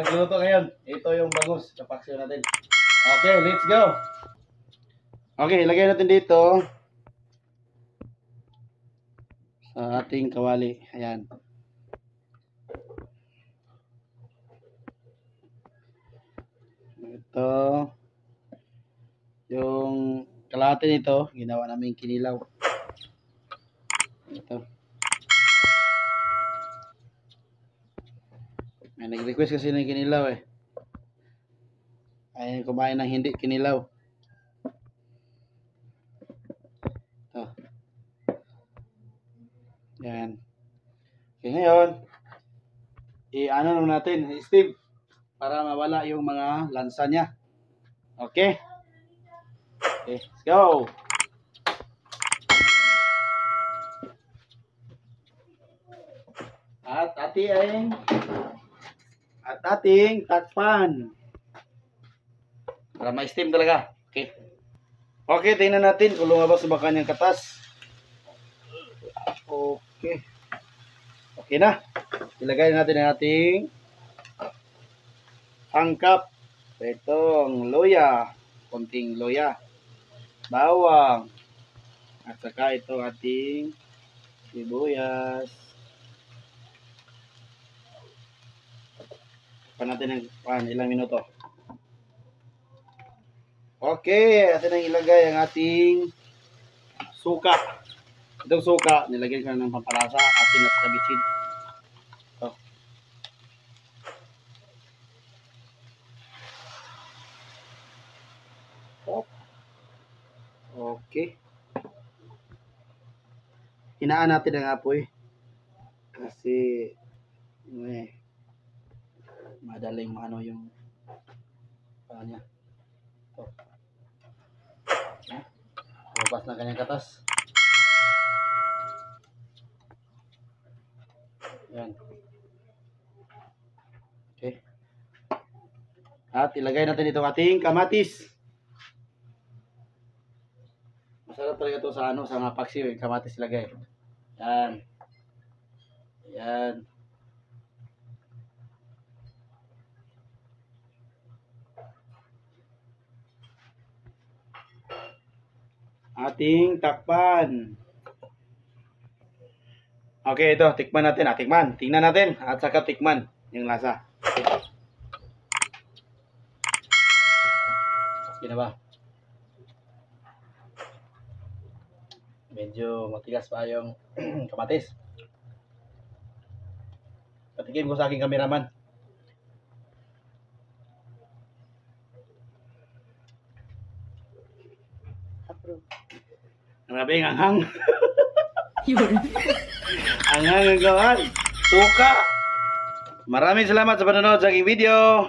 magluto ngayon. Ito yung bangus sa paksiw natin. Okay, let's go. Okay, ilagay natin dito sa ating kawali. Ayan. Ito yung kalahati nito, ginawa namin kinilaw. Ito. May nag-request kasi ng kinilaw eh. Ayaw kumain ng hindi kinilaw. Ito. Yan. Okay, ngayon, i-ano naman natin, Steve, para mawala yung mga lansa niya. Okay? Okay, let's go! At ating takpan. Para ma-steam talaga. Okay. Okay, tingnan natin kung lumabas ba kanyang katas. Okay. Okay na. Ilagay natin ang ating sangkap. Itong luya. Konting luya. Bawang. At saka ito ating sibuyas. Pa natin ng ilang minuto. Okay, atin ang ilagay ang ating suka. Itong suka, nilagay ko ng pampalasa, asin at kabitsin. Ito. Okay. Hinaan natin ang apoy. Kasi madaling maano yung niya. Ito. Lumabas na kanyang katas. Yan. Okay. At ilagay natin itong ating kamatis. Masarap talaga ito sa sa mga paksiw, kamatis ilagay. Yan. Yan. Ating takpan. Okay, ito, tikman natin. Tikman. Tingnan natin at saka tikman yung lasa. Okay na ba? Medyo matigas pa yung kamatis. Patikim ko sa aking cameraman. Grabe ang anghang. Anghang ang gawan. Suka. Maraming salamat sa panonood sa aking video.